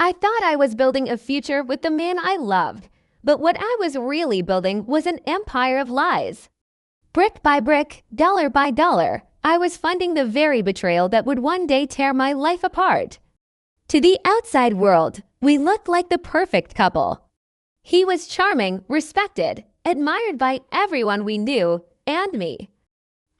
I thought I was building a future with the man I loved, but what I was really building was an empire of lies. Brick by brick, dollar by dollar, I was funding the very betrayal that would one day tear my life apart. To the outside world, we looked like the perfect couple. He was charming, respected, admired by everyone we knew, and me.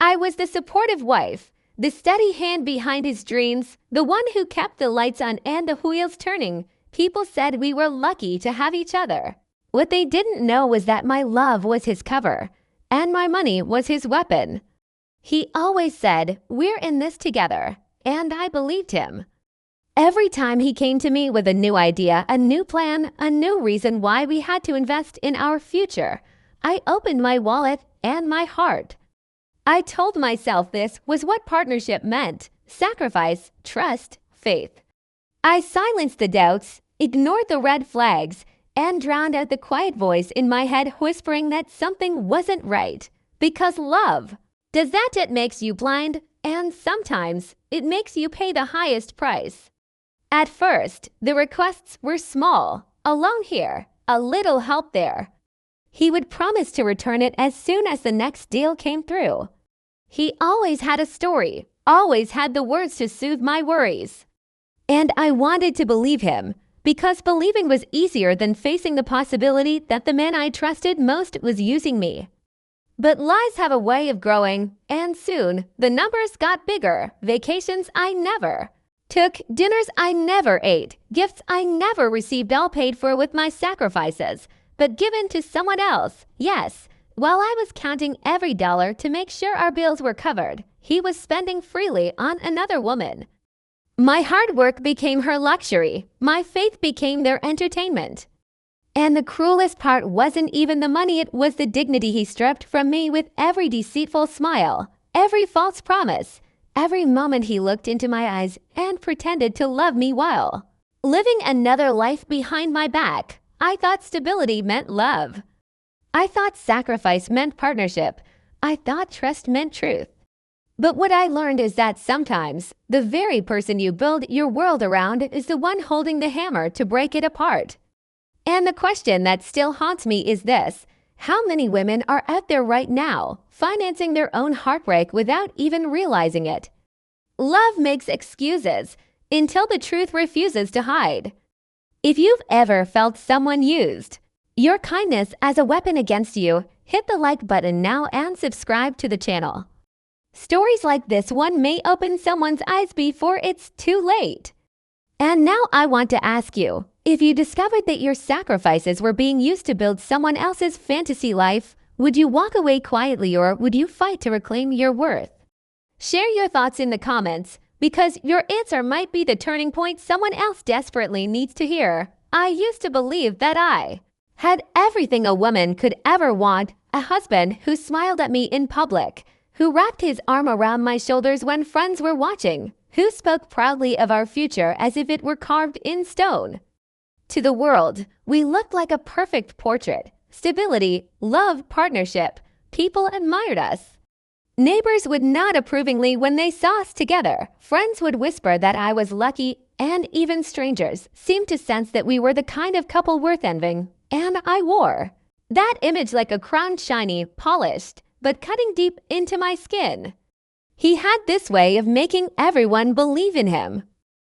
I was the supportive wife, the steady hand behind his dreams, the one who kept the lights on and the wheels turning. People said we were lucky to have each other. What they didn't know was that my love was his cover, and my money was his weapon. He always said, "We're in this together," and I believed him. Every time he came to me with a new idea, a new plan, a new reason why we had to invest in our future, I opened my wallet and my heart. I told myself this was what partnership meant: sacrifice, trust, faith. I silenced the doubts, ignored the red flags, and drowned out the quiet voice in my head whispering that something wasn't right. Because love, does that it makes you blind, and sometimes it makes you pay the highest price. At first, the requests were small: a loan here, a little help there. He would promise to return it as soon as the next deal came through. He always had a story, always had the words to soothe my worries. And I wanted to believe him, because believing was easier than facing the possibility that the man I trusted most was using me. But lies have a way of growing, and soon the numbers got bigger. Vacations I never took, dinners I never ate, gifts I never received, all paid for with my sacrifices, but given to someone else. Yes, while I was counting every dollar to make sure our bills were covered, he was spending freely on another woman. My hard work became her luxury. My faith became their entertainment. And the cruelest part wasn't even the money, it was the dignity he stripped from me with every deceitful smile, every false promise, every moment he looked into my eyes and pretended to love me while living another life behind my back. I thought stability meant love. I thought sacrifice meant partnership. I thought trust meant truth. But what I learned is that sometimes the very person you build your world around is the one holding the hammer to break it apart. And the question that still haunts me is this: how many women are out there right now, financing their own heartbreak without even realizing it? Love makes excuses until the truth refuses to hide. If you've ever felt someone used your kindness as a weapon against you, hit the like button now and subscribe to the channel. Stories like this one may open someone's eyes before it's too late. And now I want to ask you, if you discovered that your sacrifices were being used to build someone else's fantasy life, would you walk away quietly or would you fight to reclaim your worth? Share your thoughts in the comments, because your answer might be the turning point someone else desperately needs to hear. I used to believe that I had everything a woman could ever want: a husband who smiled at me in public, who wrapped his arm around my shoulders when friends were watching, who spoke proudly of our future as if it were carved in stone. To the world, we looked like a perfect portrait: stability, love, partnership. People admired us. Neighbors would nod approvingly when they saw us together. Friends would whisper that I was lucky, and even strangers seemed to sense that we were the kind of couple worth envying. And I wore that image like a crown, shiny, polished, but cutting deep into my skin. He had this way of making everyone believe in him.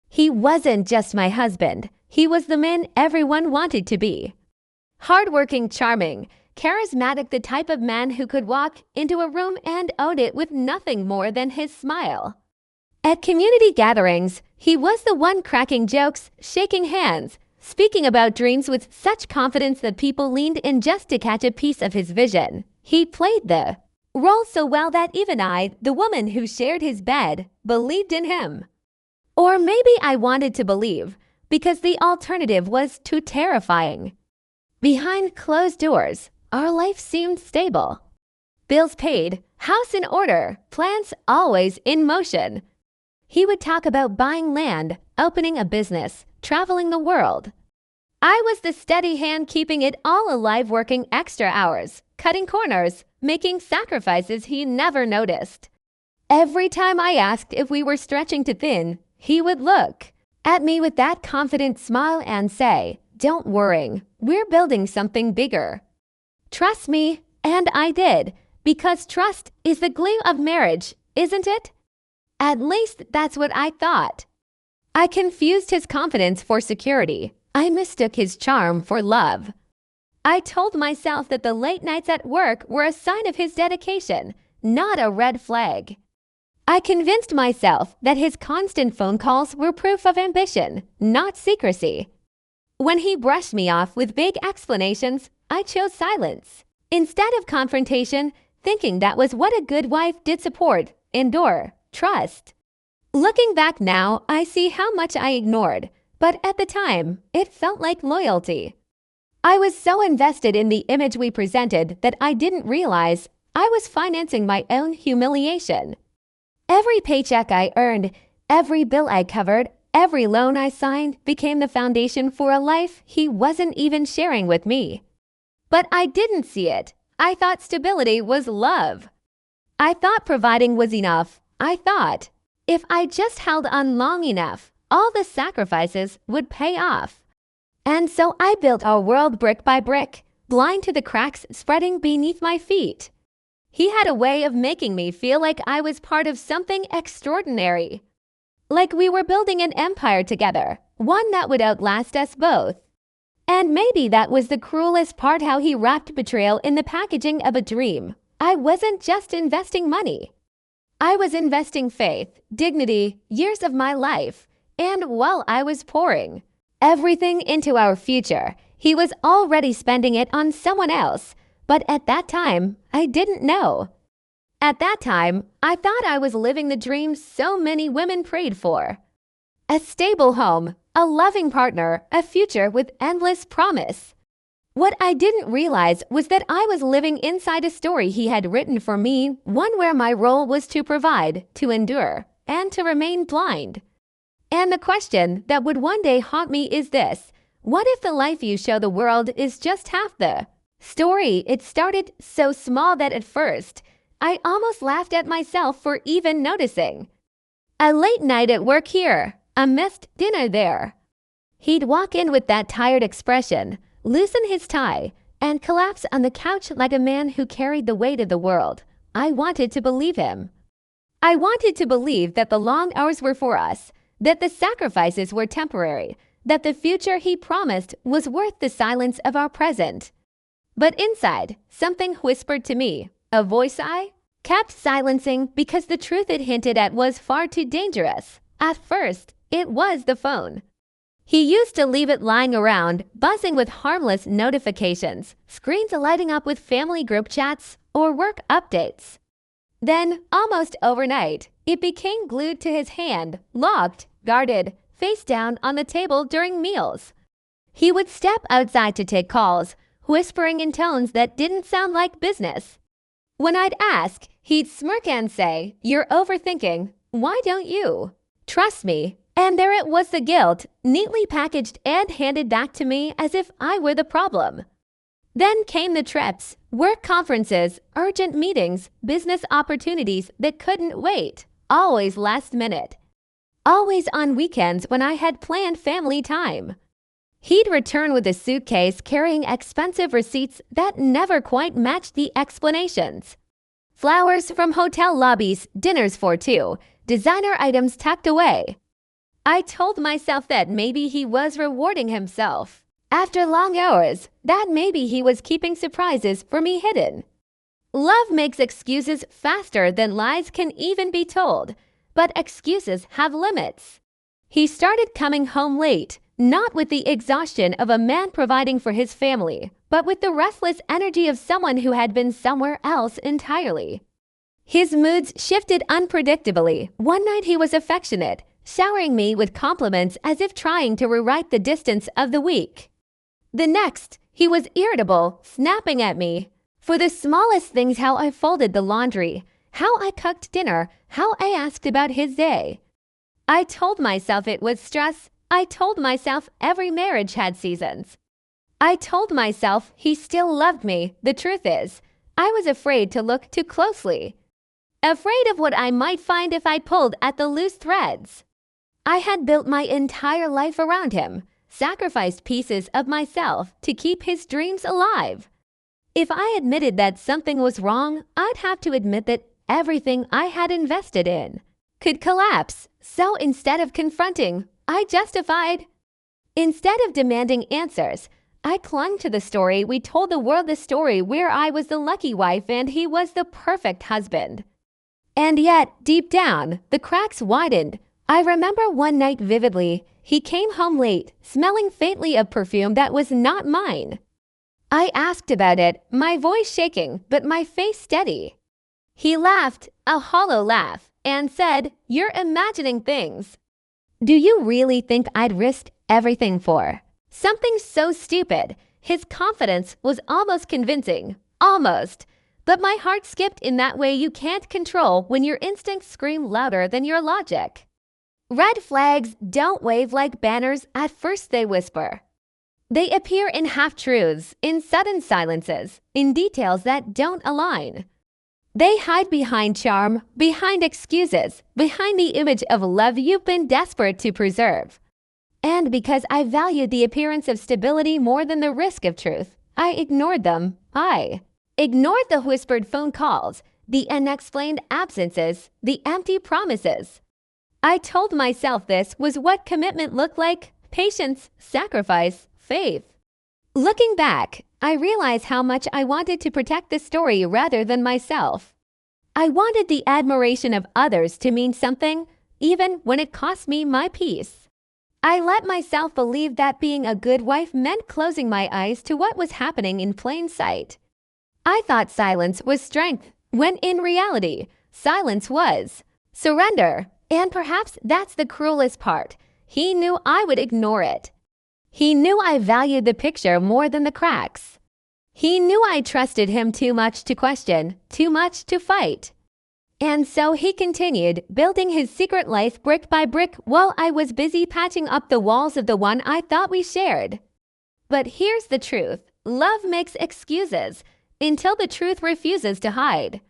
He wasn't just my husband. He was the man everyone wanted to be. Hardworking, charming, charismatic, the type of man who could walk into a room and own it with nothing more than his smile. At community gatherings, he was the one cracking jokes, shaking hands, speaking about dreams with such confidence that people leaned in just to catch a piece of his vision. He played the role so well that even I, the woman who shared his bed, believed in him. Or maybe I wanted to believe, because the alternative was too terrifying. Behind closed doors, our life seemed stable. Bills paid, house in order, plans always in motion. He would talk about buying land, opening a business, traveling the world. I was the steady hand keeping it all alive, working extra hours, cutting corners, making sacrifices he never noticed. Every time I asked if we were stretching too thin, he would look at me with that confident smile and say, "Don't worry, we're building something bigger. Trust me," and I did, because trust is the glue of marriage, isn't it? At least that's what I thought. I confused his confidence for security. I mistook his charm for love. I told myself that the late nights at work were a sign of his dedication, not a red flag. I convinced myself that his constant phone calls were proof of ambition, not secrecy. When he brushed me off with big explanations, I chose silence instead of confrontation, thinking that was what a good wife did: support, endure, trust. Looking back now, I see how much I ignored, but at the time, it felt like loyalty. I was so invested in the image we presented that I didn't realize I was financing my own humiliation. Every paycheck I earned, every bill I covered, every loan I signed became the foundation for a life he wasn't even sharing with me. But I didn't see it. I thought stability was love. I thought providing was enough. I thought if I just held on long enough, all the sacrifices would pay off. And so I built our world brick by brick, blind to the cracks spreading beneath my feet. He had a way of making me feel like I was part of something extraordinary. Like we were building an empire together, one that would outlast us both. And maybe that was the cruelest part, how he wrapped betrayal in the packaging of a dream. I wasn't just investing money. I was investing faith, dignity, years of my life, and while I was pouring everything into our future, he was already spending it on someone else. But at that time, I didn't know. At that time, I thought I was living the dream so many women prayed for. A stable home, a loving partner, a future with endless promise. What I didn't realize was that I was living inside a story he had written for me, one where my role was to provide, to endure, and to remain blind. And the question that would one day haunt me is this: what if the life you show the world is just half the story? It started so small that at first, I almost laughed at myself for even noticing. A late night at work here, a missed dinner there. He'd walk in with that tired expression, loosen his tie, and collapse on the couch like a man who carried the weight of the world. I wanted to believe him. I wanted to believe that the long hours were for us, that the sacrifices were temporary, that the future he promised was worth the silence of our present. But inside, something whispered to me, a voice I kept silencing because the truth it hinted at was far too dangerous. At first, it was the phone. He used to leave it lying around, buzzing with harmless notifications, screens lighting up with family group chats or work updates. Then, almost overnight, it became glued to his hand, locked, guarded, face down on the table during meals. He would step outside to take calls, whispering in tones that didn't sound like business. When I'd ask, he'd smirk and say, "You're overthinking. Why don't you trust me?" And there it was, the guilt, neatly packaged and handed back to me as if I were the problem. Then came the trips, work conferences, urgent meetings, business opportunities that couldn't wait, always last minute. Always on weekends when I had planned family time. He'd return with a suitcase carrying expensive receipts that never quite matched the explanations. Flowers from hotel lobbies, dinners for two, designer items tucked away. I told myself that maybe he was rewarding himself after long hours, that maybe he was keeping surprises for me hidden. Love makes excuses faster than lies can even be told, but excuses have limits. He started coming home late, not with the exhaustion of a man providing for his family, but with the restless energy of someone who had been somewhere else entirely. His moods shifted unpredictably. One night he was affectionate, showering me with compliments as if trying to rewrite the distance of the week. The next, he was irritable, snapping at me for the smallest things: how I folded the laundry, how I cooked dinner, how I asked about his day. I told myself it was stress. I told myself every marriage had seasons. I told myself he still loved me. The truth is, I was afraid to look too closely. Afraid of what I might find if I pulled at the loose threads. I had built my entire life around him, sacrificed pieces of myself to keep his dreams alive. If I admitted that something was wrong, I'd have to admit that everything I had invested in could collapse. So instead of confronting, I justified. Instead of demanding answers, I clung to the story we told the world, the story where I was the lucky wife and he was the perfect husband. And yet, deep down, the cracks widened. I remember one night vividly. He came home late, smelling faintly of perfume that was not mine. I asked about it, my voice shaking, but my face steady. He laughed, a hollow laugh, and said, "You're imagining things. Do you really think I'd risked everything for something so stupid?" His confidence was almost convincing. Almost. But my heart skipped in that way you can't control when your instincts scream louder than your logic. Red flags don't wave like banners. At first they whisper. They appear in half-truths, in sudden silences, in details that don't align. They hide behind charm, behind excuses, behind the image of love you've been desperate to preserve. And because I valued the appearance of stability more than the risk of truth, I ignored them. I ignored the whispered phone calls, the unexplained absences, the empty promises. I told myself this was what commitment looked like: patience, sacrifice, faith. Looking back, I realize how much I wanted to protect the story rather than myself. I wanted the admiration of others to mean something, even when it cost me my peace. I let myself believe that being a good wife meant closing my eyes to what was happening in plain sight. I thought silence was strength, when in reality, silence was surrender. And perhaps that's the cruelest part. He knew I would ignore it. He knew I valued the picture more than the cracks. He knew I trusted him too much to question, too much to fight. And so he continued, building his secret life brick by brick while I was busy patching up the walls of the one I thought we shared. But here's the truth. Love makes excuses until the truth refuses to hide.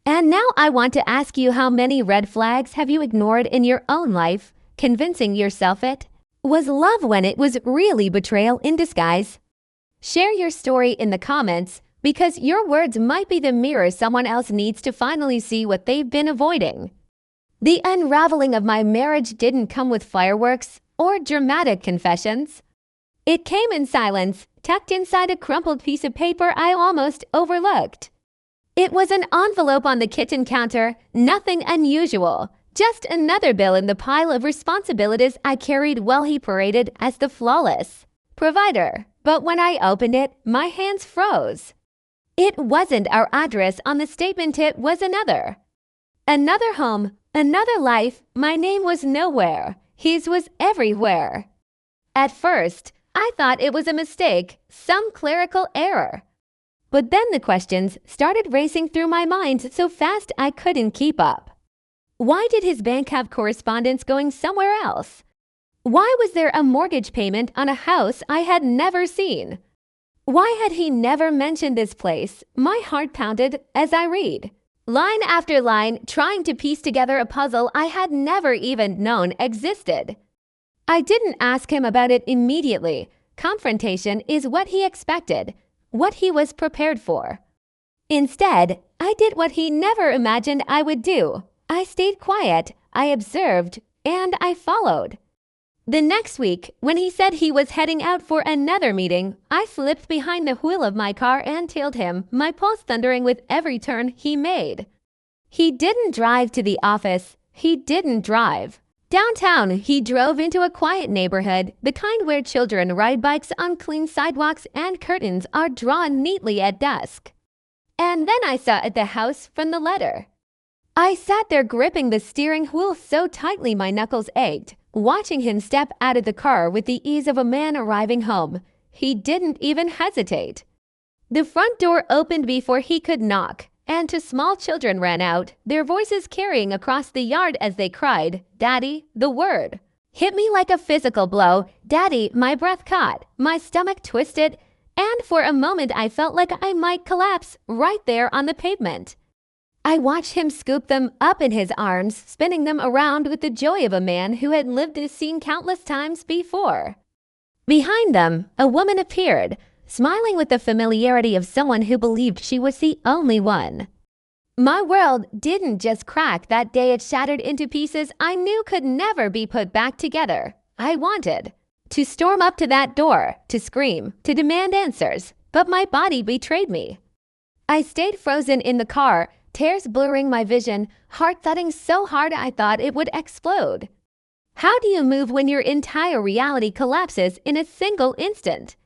And now I want to ask you, how many red flags have you ignored in your own life, convincing yourself it was love when it was really betrayal in disguise? Share your story in the comments, because your words might be the mirror someone else needs to finally see what they've been avoiding. The unraveling of my marriage didn't come with fireworks or dramatic confessions. It came in silence, tucked inside a crumpled piece of paper I almost overlooked. It was an envelope on the kitchen counter, nothing unusual, just another bill in the pile of responsibilities I carried while he paraded as the flawless provider. But when I opened it, my hands froze. It wasn't our address on the statement, it was another. Another home, another life. My name was nowhere. His was everywhere. At first, I thought it was a mistake, some clerical error. But then the questions started racing through my mind so fast I couldn't keep up. Why did his bank have correspondence going somewhere else? Why was there a mortgage payment on a house I had never seen? Why had he never mentioned this place? My heart pounded as I read line after line, trying to piece together a puzzle I had never even known existed. I didn't ask him about it immediately. Confrontation is what he expected, what he was prepared for. Instead, I did what he never imagined I would do. I stayed quiet, I observed, and I followed. The next week, when he said he was heading out for another meeting, I slipped behind the wheel of my car and tailed him, my pulse thundering with every turn he made. He didn't drive to the office. He didn't drive. Downtown, he drove into a quiet neighborhood, the kind where children ride bikes on clean sidewalks and curtains are drawn neatly at dusk. And then I saw at the house from the letter. I sat there gripping the steering wheel so tightly my knuckles ached, watching him step out of the car with the ease of a man arriving home. He didn't even hesitate. The front door opened before he could knock, and two small children ran out, their voices carrying across the yard as they cried, "Daddy," the word hit me like a physical blow. "Daddy," my breath caught, my stomach twisted, and for a moment I felt like I might collapse right there on the pavement. I watched him scoop them up in his arms, spinning them around with the joy of a man who had lived this scene countless times before. Behind them, a woman appeared, smiling with the familiarity of someone who believed she was the only one. My world didn't just crack that day, it shattered into pieces I knew could never be put back together. I wanted to storm up to that door, to scream, to demand answers, but my body betrayed me. I stayed frozen in the car, tears blurring my vision, heart thudding so hard I thought it would explode. How do you move when your entire reality collapses in a single instant?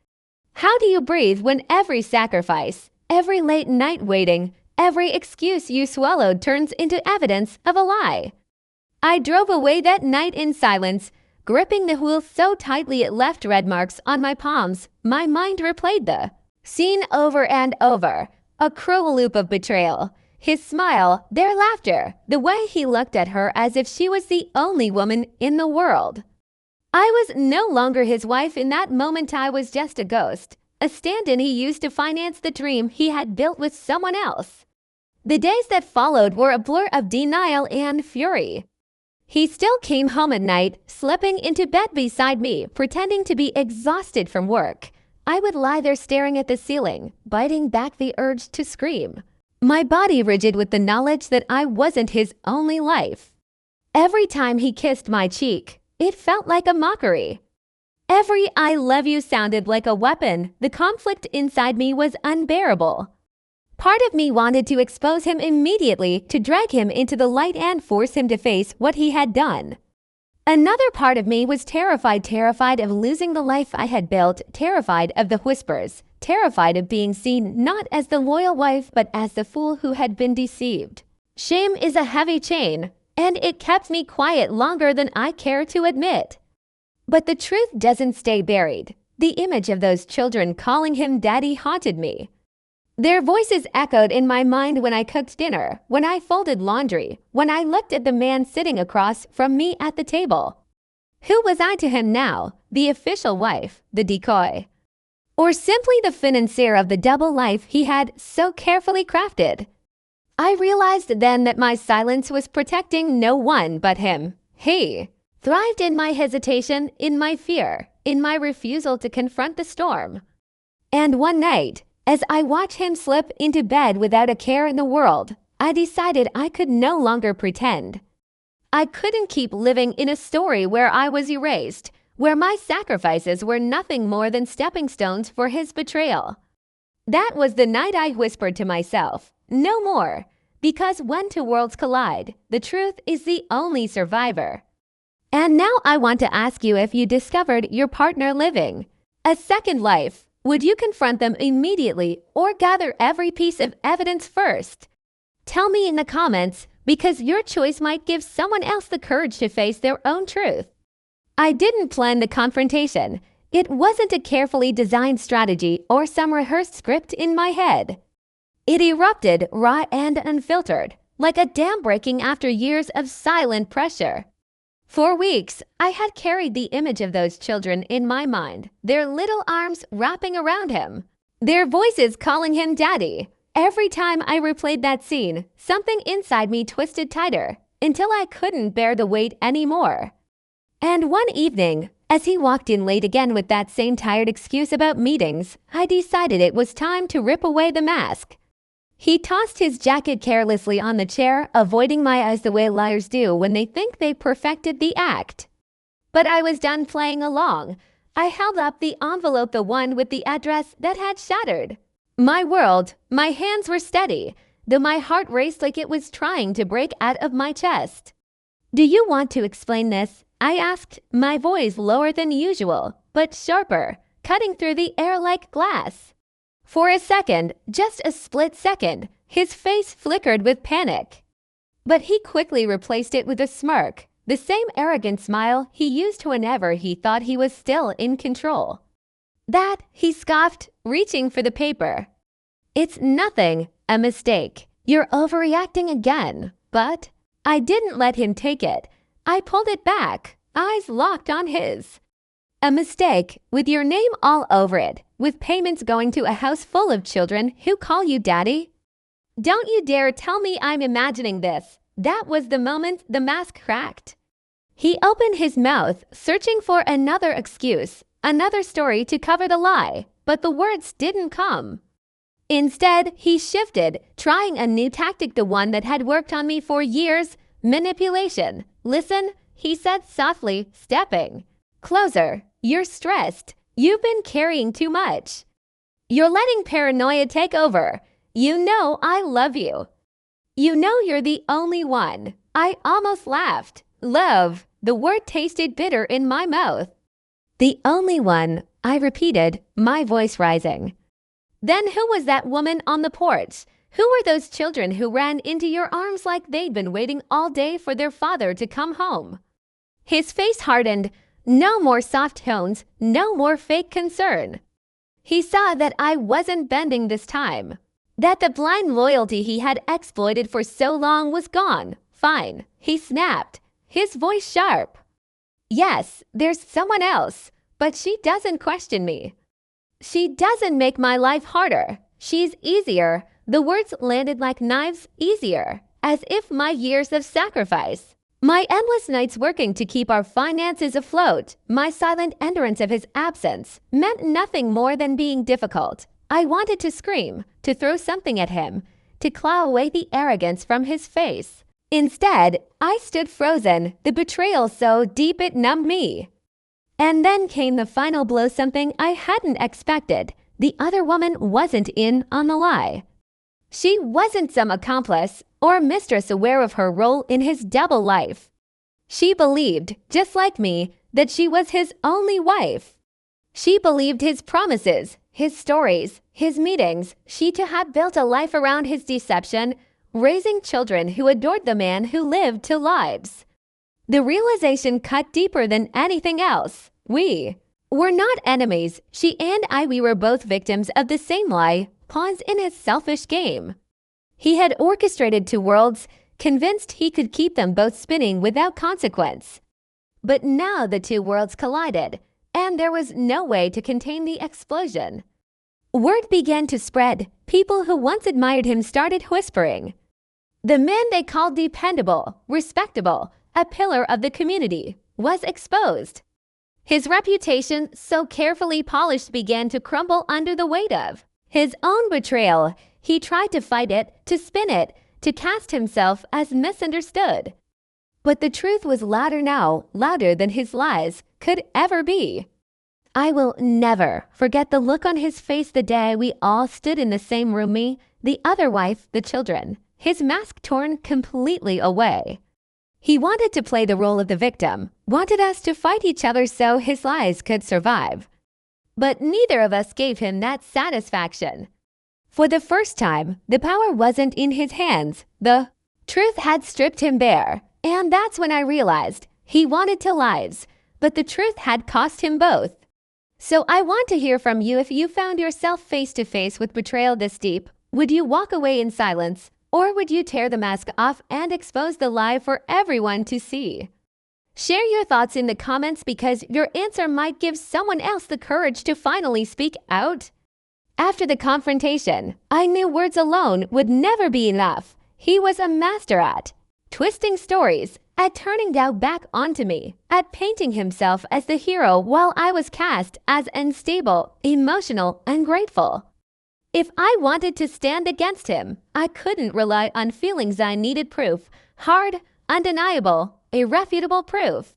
How do you breathe when every sacrifice, every late night waiting, every excuse you swallowed turns into evidence of a lie? I drove away that night in silence, gripping the wheel so tightly it left red marks on my palms. My mind replayed the scene over and over, a cruel loop of betrayal. His smile, their laughter, the way he looked at her as if she was the only woman in the world. I was no longer his wife in that moment. I was just a ghost, a stand-in he used to finance the dream he had built with someone else. The days that followed were a blur of denial and fury. He still came home at night, slipping into bed beside me, pretending to be exhausted from work. I would lie there staring at the ceiling, biting back the urge to scream, my body rigid with the knowledge that I wasn't his only life. Every time he kissed my cheek, it felt like a mockery. Every "I love you" sounded like a weapon. The conflict inside me was unbearable. Part of me wanted to expose him immediately, to drag him into the light and force him to face what he had done. Another part of me was terrified of losing the life I had built, terrified of the whispers, terrified of being seen not as the loyal wife but as the fool who had been deceived. Shame is a heavy chain, and it kept me quiet longer than I care to admit. But the truth doesn't stay buried. The image of those children calling him daddy haunted me. Their voices echoed in my mind when I cooked dinner, when I folded laundry, when I looked at the man sitting across from me at the table. Who was I to him now? The official wife, the decoy, or simply the financier of the double life he had so carefully crafted? I realized then that my silence was protecting no one but him. He thrived in my hesitation, in my fear, in my refusal to confront the storm. And one night, as I watched him slip into bed without a care in the world, I decided I could no longer pretend. I couldn't keep living in a story where I was erased, where my sacrifices were nothing more than stepping stones for his betrayal. That was the night I whispered to myself, no more, because when two worlds collide, the truth is the only survivor. And now I want to ask you, if you discovered your partner living a second life, would you confront them immediately or gather every piece of evidence first? Tell me in the comments, because your choice might give someone else the courage to face their own truth. I didn't plan the confrontation. It wasn't a carefully designed strategy or some rehearsed script in my head. It erupted raw and unfiltered, like a dam breaking after years of silent pressure. For weeks, I had carried the image of those children in my mind, their little arms wrapping around him, their voices calling him daddy. Every time I replayed that scene, something inside me twisted tighter, until I couldn't bear the weight anymore. And one evening, as he walked in late again with that same tired excuse about meetings, I decided it was time to rip away the mask. He tossed his jacket carelessly on the chair, avoiding my eyes the way liars do when they think they perfected the act. But I was done playing along. I held up the envelope, the one with the address that had shattered my world. My hands were steady, though my heart raced like it was trying to break out of my chest. "Do you want to explain this?" I asked, my voice lower than usual, but sharper, cutting through the air like glass. For a second, just a split second, his face flickered with panic. But he quickly replaced it with a smirk, the same arrogant smile he used whenever he thought he was still in control. "That," he scoffed, reaching for the paper. "It's nothing, a mistake. You're overreacting again." But I didn't let him take it. I pulled it back, eyes locked on his. "A mistake, with your name all over it, with payments going to a house full of children who call you daddy?" Don't you dare tell me I'm imagining this. That was the moment the mask cracked. He opened his mouth, searching for another excuse, another story to cover the lie, but the words didn't come. Instead, he shifted, trying a new tactic, the one that had worked on me for years: manipulation. Listen, he said softly, stepping closer. You're stressed. You've been carrying too much. You're letting paranoia take over. You know I love you. You know you're the only one. I almost laughed. Love. The word tasted bitter in my mouth. The only one, I repeated, my voice rising. Then who was that woman on the porch? Who were those children who ran into your arms like they'd been waiting all day for their father to come home? His face hardened. No more soft tones, no more fake concern. He saw that I wasn't bending this time, that the blind loyalty he had exploited for so long was gone. Fine, he snapped, his voice sharp. Yes, there's someone else, but she doesn't question me. She doesn't make my life harder. She's easier. The words landed like knives. Easier, as if my years of sacrifice, my endless nights working to keep our finances afloat, my silent endurance of his absence, meant nothing more than being difficult. I wanted to scream, to throw something at him, to claw away the arrogance from his face. Instead, I stood frozen, the betrayal so deep it numbed me. And then came the final blow, something I hadn't expected. The other woman wasn't in on the lie. She wasn't some accomplice or mistress aware of her role in his double life. She believed, just like me, that she was his only wife. She believed his promises, his stories, his meetings. She too had built a life around his deception, raising children who adored the man who lived two lives. The realization cut deeper than anything else. We were not enemies. She and I, we were both victims of the same lie, pawns in his selfish game. He had orchestrated two worlds, convinced he could keep them both spinning without consequence. But now the two worlds collided, and there was no way to contain the explosion. Word began to spread. People who once admired him started whispering. The man they called dependable, respectable, a pillar of the community, was exposed. His reputation, so carefully polished, began to crumble under the weight of his own betrayal. He tried to fight it, to spin it, to cast himself as misunderstood. But the truth was louder now, louder than his lies could ever be. I will never forget the look on his face the day we all stood in the same room, me, the other wife, the children, his mask torn completely away. He wanted to play the role of the victim, wanted us to fight each other so his lies could survive. But neither of us gave him that satisfaction. For the first time, the power wasn't in his hands. The truth had stripped him bare. And that's when I realized he wanted two lives, but the truth had cost him both. So I want to hear from you. If you found yourself face to face with betrayal this deep, would you walk away in silence? Or would you tear the mask off and expose the lie for everyone to see? Share your thoughts in the comments, because your answer might give someone else the courage to finally speak out. After the confrontation, I knew words alone would never be enough. He was a master at twisting stories, at turning doubt back onto me, at painting himself as the hero while I was cast as unstable, emotional, ungrateful. If I wanted to stand against him, I couldn't rely on feelings. I needed proof, hard, undeniable, irrefutable proof.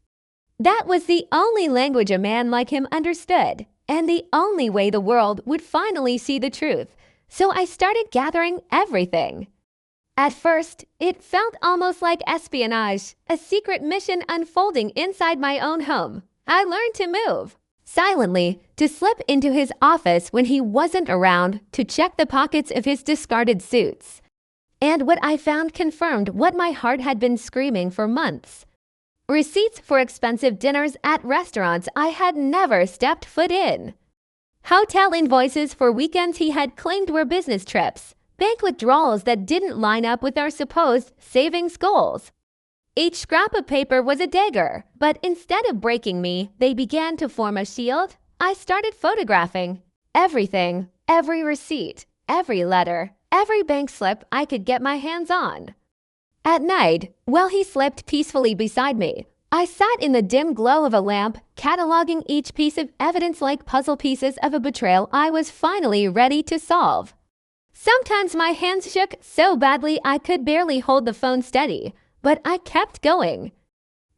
That was the only language a man like him understood, and the only way the world would finally see the truth. So I started gathering everything. At first, it felt almost like espionage, a secret mission unfolding inside my own home. I learned to move silently, to slip into his office when he wasn't around, to check the pockets of his discarded suits. And what I found confirmed what my heart had been screaming for months. Receipts for expensive dinners at restaurants I had never stepped foot in. Hotel invoices for weekends he had claimed were business trips. Bank withdrawals that didn't line up with our supposed savings goals. Each scrap of paper was a dagger, but instead of breaking me, they began to form a shield. I started photographing everything, every receipt, every letter, every bank slip I could get my hands on. At night, while he slept peacefully beside me, I sat in the dim glow of a lamp, cataloging each piece of evidence like puzzle pieces of a betrayal I was finally ready to solve. Sometimes my hands shook so badly I could barely hold the phone steady, but I kept going.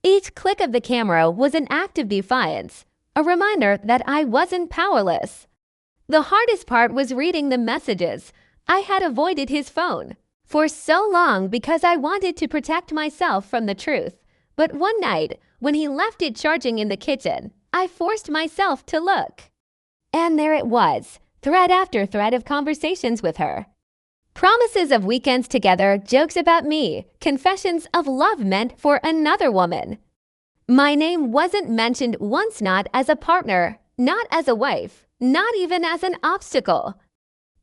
Each click of the camera was an act of defiance, a reminder that I wasn't powerless. The hardest part was reading the messages. I had avoided his phone for so long because I wanted to protect myself from the truth. But one night, when he left it charging in the kitchen, I forced myself to look. And there it was, thread after thread of conversations with her. Promises of weekends together, jokes about me, confessions of love meant for another woman. My name wasn't mentioned once, not as a partner, not as a wife, not even as an obstacle.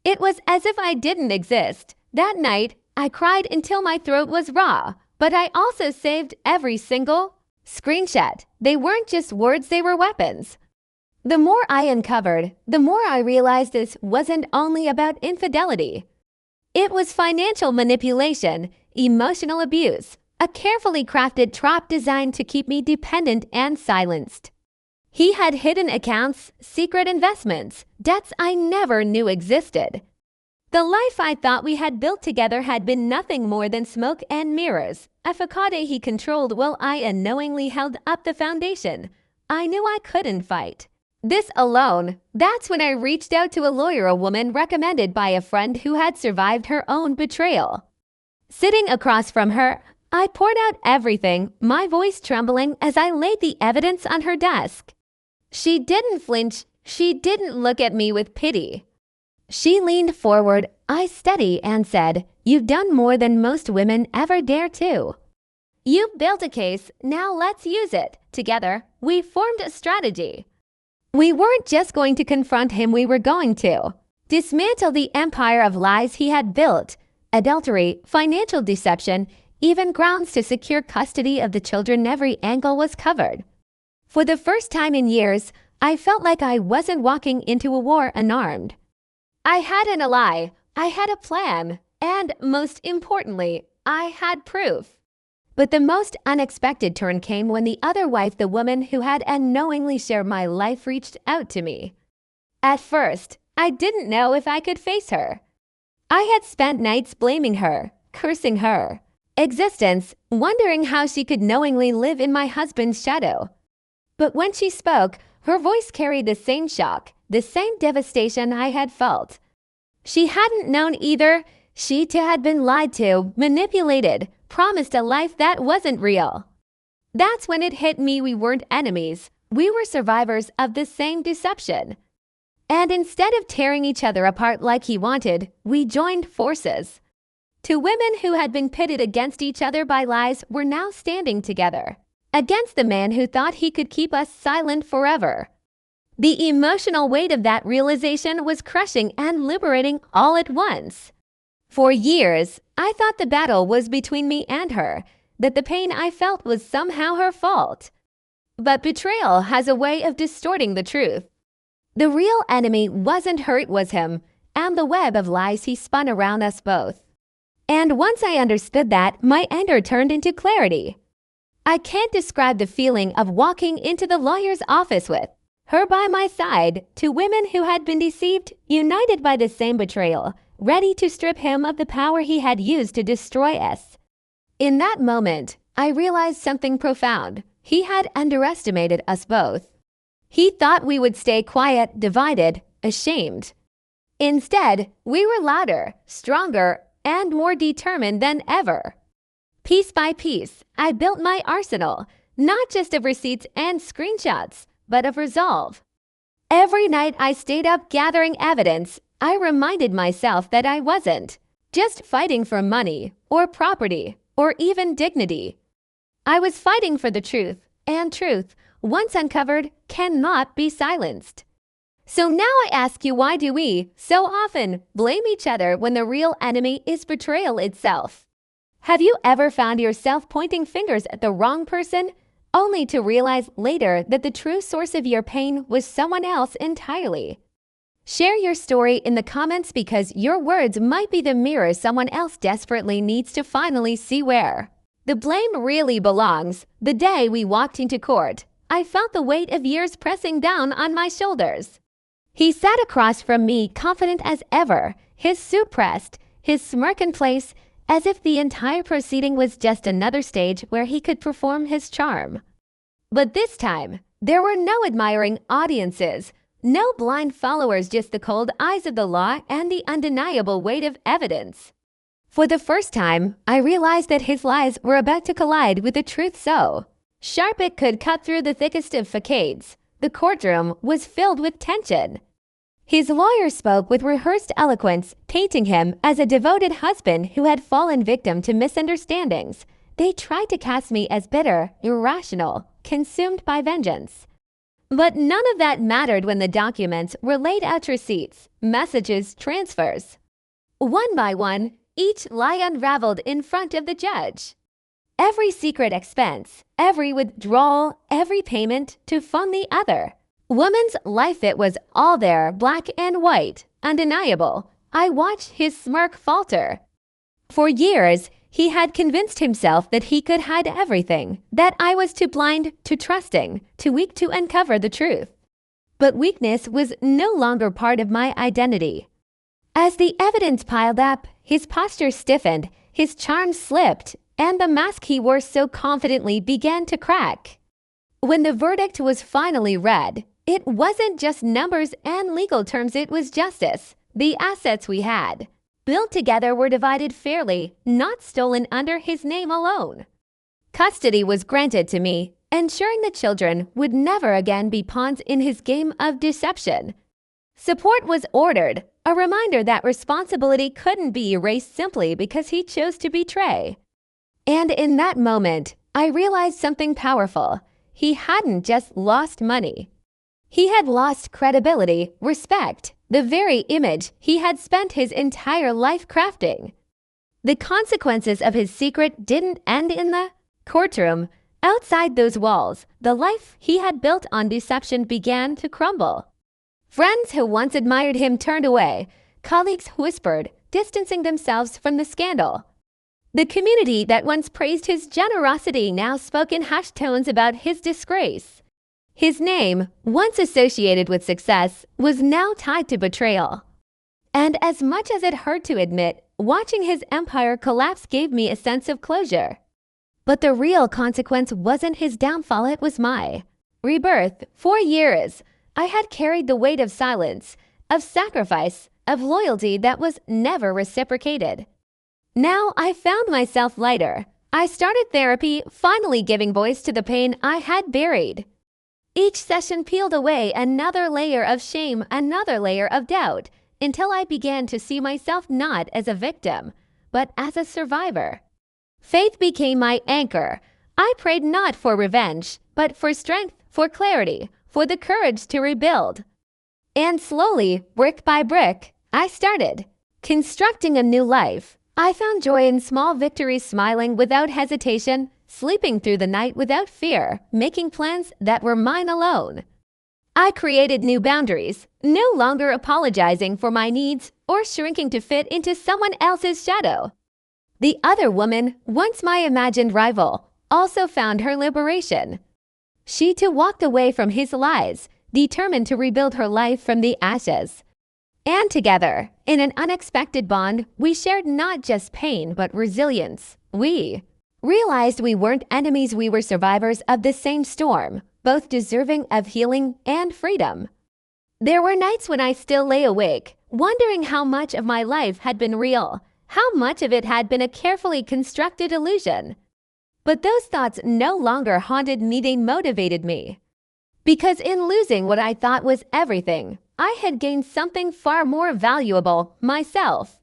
It was as if I didn't exist. That night, I cried until my throat was raw, but I also saved every single screenshot. They weren't just words, they were weapons. The more I uncovered, the more I realized this wasn't only about infidelity. It was financial manipulation, emotional abuse, a carefully crafted trap designed to keep me dependent and silenced. He had hidden accounts, secret investments, debts I never knew existed. The life I thought we had built together had been nothing more than smoke and mirrors, a facade he controlled while I unknowingly held up the foundation. I knew I couldn't fight this alone. That's when I reached out to a lawyer, a woman recommended by a friend who had survived her own betrayal. Sitting across from her, I poured out everything, my voice trembling as I laid the evidence on her desk. She didn't flinch. She didn't look at me with pity. She leaned forward, eyes steady, and said, "You've done more than most women ever dare to. You built a case, now let's use it." Together, we formed a strategy. We weren't just going to confront him, we were going to dismantle the empire of lies he had built. Adultery, financial deception, even grounds to secure custody of the children. Every angle was covered. For the first time in years, I felt like I wasn't walking into a war unarmed. I had an ally, I had a plan, and most importantly, I had proof. But the most unexpected turn came when the other wife, the woman who had unknowingly shared my life, reached out to me. At first, I didn't know if I could face her. I had spent nights blaming her, cursing her existence, wondering how she could knowingly live in my husband's shadow. But when she spoke, her voice carried the same shock, the same devastation I had felt. She hadn't known either. She too had been lied to, manipulated, promised a life that wasn't real. That's when it hit me, we weren't enemies. We were survivors of the same deception. And instead of tearing each other apart like he wanted, we joined forces. Two women who had been pitted against each other by lies were now standing together against the man who thought he could keep us silent forever. The emotional weight of that realization was crushing and liberating all at once. For years, I thought the battle was between me and her, that the pain I felt was somehow her fault. But betrayal has a way of distorting the truth. The real enemy wasn't her, it was him, and the web of lies he spun around us both. And once I understood that, my anger turned into clarity. I can't describe the feeling of walking into the lawyer's office with her by my side, two women who had been deceived, united by the same betrayal, ready to strip him of the power he had used to destroy us. In that moment, I realized something profound. He had underestimated us both. He thought we would stay quiet, divided, ashamed. Instead, we were louder, stronger, and more determined than ever. Piece by piece, I built my arsenal, not just of receipts and screenshots, but of resolve. Every night I stayed up gathering evidence. I reminded myself that I wasn't just fighting for money or property or even dignity. I was fighting for the truth, and truth, once uncovered, cannot be silenced. So now I ask you, why do we so often blame each other when the real enemy is betrayal itself? Have you ever found yourself pointing fingers at the wrong person, only to realize later that the true source of your pain was someone else entirely? Share your story in the comments because your words might be the mirror someone else desperately needs to finally see where the blame really belongs. The day we walked into court, I felt the weight of years pressing down on my shoulders. He sat across from me, confident as ever, his suit pressed, his smirk in place, as if the entire proceeding was just another stage where he could perform his charm. But this time, there were no admiring audiences, no blind followers, just the cold eyes of the law and the undeniable weight of evidence. For the first time, I realized that his lies were about to collide with the truth so sharp it could cut through the thickest of facades. The courtroom was filled with tension. His lawyer spoke with rehearsed eloquence, painting him as a devoted husband who had fallen victim to misunderstandings. They tried to cast me as bitter, irrational, consumed by vengeance. But none of that mattered when the documents were laid out: receipts, messages, transfers. One by one, each lie unraveled in front of the judge. Every secret expense, every withdrawal, every payment to fund the other. Woman's life, it was all there, black and white, undeniable. I watched his smirk falter. For years, he had convinced himself that he could hide everything, that I was too blind, too trusting, too weak to uncover the truth. But weakness was no longer part of my identity. As the evidence piled up, his posture stiffened, his charm slipped, and the mask he wore so confidently began to crack. When the verdict was finally read, it wasn't just numbers and legal terms, it was justice. The assets we had built together were divided fairly, not stolen under his name alone. Custody was granted to me, ensuring the children would never again be pawns in his game of deception. Support was ordered, a reminder that responsibility couldn't be erased simply because he chose to betray. And in that moment, I realized something powerful. He hadn't just lost money. He had lost credibility, respect, the very image he had spent his entire life crafting. The consequences of his secret didn't end in the courtroom. Outside those walls, the life he had built on deception began to crumble. Friends who once admired him turned away. Colleagues whispered, distancing themselves from the scandal. The community that once praised his generosity now spoke in hushed tones about his disgrace. His name, once associated with success, was now tied to betrayal. And as much as it hurt to admit, watching his empire collapse gave me a sense of closure. But the real consequence wasn't his downfall, it was my rebirth. For years, I had carried the weight of silence, of sacrifice, of loyalty that was never reciprocated. Now I found myself lighter. I started therapy, finally giving voice to the pain I had buried. Each session peeled away another layer of shame, another layer of doubt, until I began to see myself not as a victim, but as a survivor. Faith became my anchor. I prayed not for revenge, but for strength, for clarity, for the courage to rebuild. And slowly, brick by brick, I started constructing a new life. I found joy in small victories, smiling without hesitation, sleeping through the night without fear, making plans that were mine alone. I created new boundaries, no longer apologizing for my needs or shrinking to fit into someone else's shadow. The other woman, once my imagined rival, also found her liberation. She too walked away from his lies, determined to rebuild her life from the ashes. And together, in an unexpected bond, we shared not just pain but resilience. We realized we weren't enemies, we were survivors of the same storm, both deserving of healing and freedom. There were nights when I still lay awake, wondering how much of my life had been real, how much of it had been a carefully constructed illusion. But those thoughts no longer haunted me, they motivated me. Because in losing what I thought was everything, I had gained something far more valuable, myself.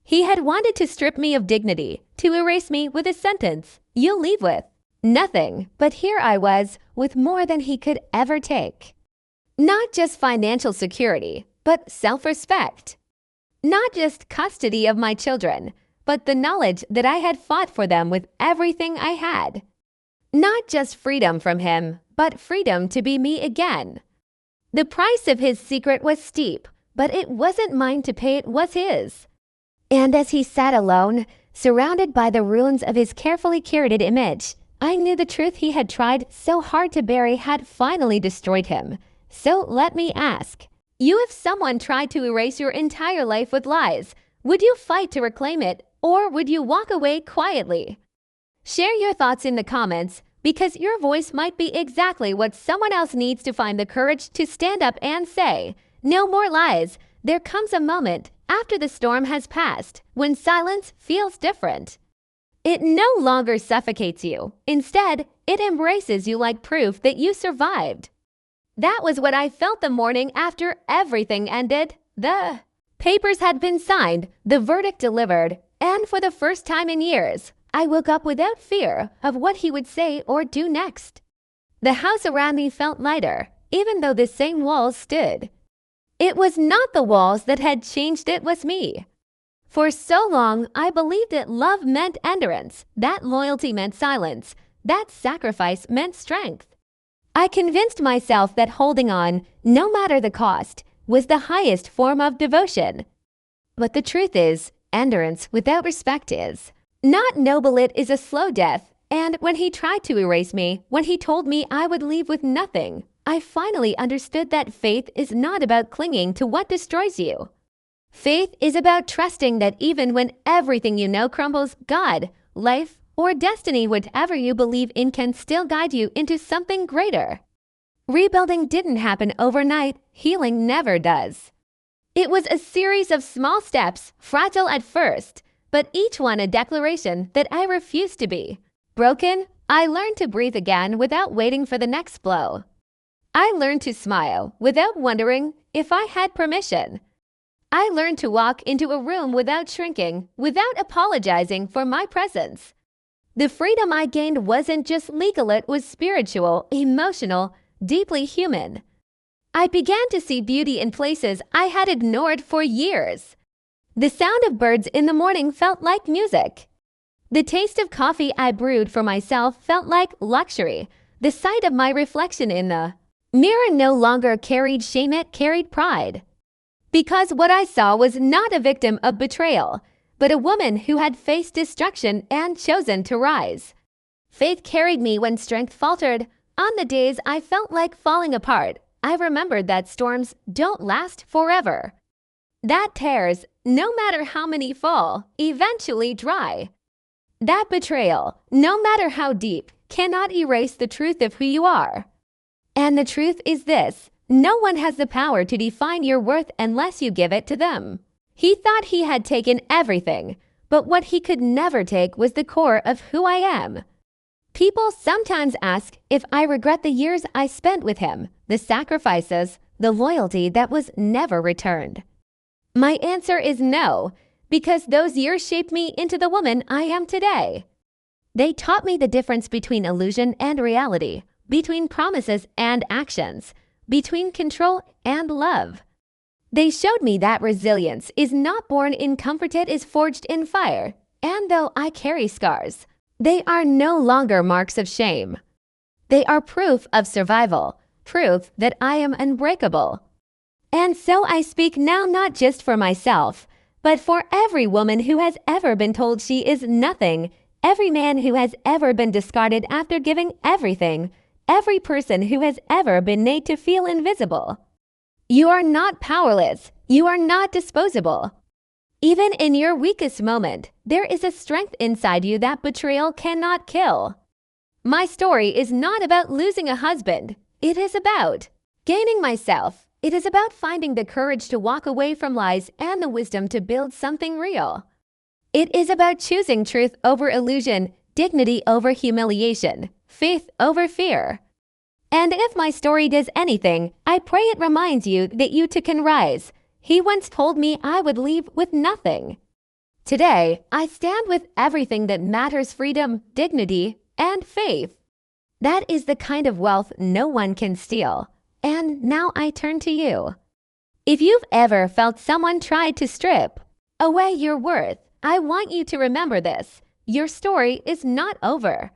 He had wanted to strip me of dignity, to erase me with a sentence, "You'll leave with nothing." But here I was, with more than he could ever take. Not just financial security, but self-respect. Not just custody of my children, but the knowledge that I had fought for them with everything I had. Not just freedom from him, but freedom to be me again. The price of his secret was steep, but it wasn't mine to pay, it was his. And as he sat alone, surrounded by the ruins of his carefully curated image, I knew the truth he had tried so hard to bury had finally destroyed him. So let me ask you, if someone tried to erase your entire life with lies, would you fight to reclaim it, or would you walk away quietly? Share your thoughts in the comments, because your voice might be exactly what someone else needs to find the courage to stand up and say, "No more lies." There comes a moment after the storm has passed when silence feels different. It no longer suffocates you. Instead, it embraces you like proof that you survived. That was what I felt the morning after everything ended. The papers had been signed, the verdict delivered, and for the first time in years, I woke up without fear of what he would say or do next. The house around me felt lighter, even though the same walls stood. It was not the walls that had changed, it was me. For so long, I believed that love meant endurance, that loyalty meant silence, that sacrifice meant strength. I convinced myself that holding on, no matter the cost, was the highest form of devotion. But the truth is, endurance without respect is not noble. It is a slow death. And when he tried to erase me, when he told me I would leave with nothing, I finally understood that faith is not about clinging to what destroys you. Faith is about trusting that even when everything you know crumbles, God, life, or destiny, whatever you believe in, can still guide you into something greater. Rebuilding didn't happen overnight. Healing never does. It was a series of small steps, fragile at first, but each one a declaration that I refused to be broken. I learned to breathe again without waiting for the next blow. I learned to smile without wondering if I had permission. I learned to walk into a room without shrinking, without apologizing for my presence. The freedom I gained wasn't just legal, it was spiritual, emotional, deeply human. I began to see beauty in places I had ignored for years. The sound of birds in the morning felt like music. The taste of coffee I brewed for myself felt like luxury. The sight of my reflection in the mirror no longer carried shame, it carried pride. Because what I saw was not a victim of betrayal, but a woman who had faced destruction and chosen to rise. Faith carried me when strength faltered. On the days I felt like falling apart, I remembered that storms don't last forever. That tears, no matter how many fall, eventually dry. That betrayal, no matter how deep, cannot erase the truth of who you are. And the truth is this: no one has the power to define your worth unless you give it to them. He thought he had taken everything, but what he could never take was the core of who I am. People sometimes ask if I regret the years I spent with him, the sacrifices, the loyalty that was never returned. My answer is no, because those years shaped me into the woman I am today. They taught me the difference between illusion and reality, between promises and actions, between control and love. They showed me that resilience is not born in comfort, it is forged in fire. And though I carry scars, they are no longer marks of shame. They are proof of survival, proof that I am unbreakable. And so I speak now, not just for myself, but for every woman who has ever been told she is nothing, every man who has ever been discarded after giving everything, every person who has ever been made to feel invisible. You are not powerless. You are not disposable. Even in your weakest moment, there is a strength inside you that betrayal cannot kill. My story is not about losing a husband. It is about gaining myself. It is about finding the courage to walk away from lies and the wisdom to build something real. It is about choosing truth over illusion, dignity over humiliation, faith over fear. And if my story does anything, I pray it reminds you that you too can rise. He once told me I would leave with nothing. Today, I stand with everything that matters: freedom, dignity, and faith. That is the kind of wealth no one can steal. And now I turn to you. If you've ever felt someone tried to strip away your worth, I want you to remember this: your story is not over.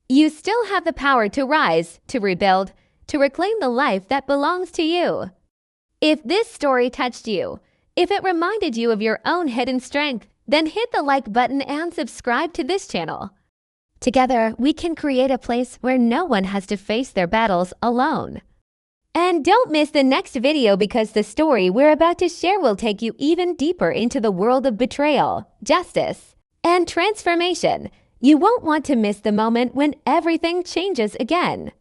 You still have the power to rise, to rebuild, to reclaim the life that belongs to you. If this story touched you, if it reminded you of your own hidden strength, then hit the like button and subscribe to this channel. Together, we can create a place where no one has to face their battles alone. And don't miss the next video because the story we're about to share will take you even deeper into the world of betrayal, justice, and transformation. You won't want to miss the moment when everything changes again.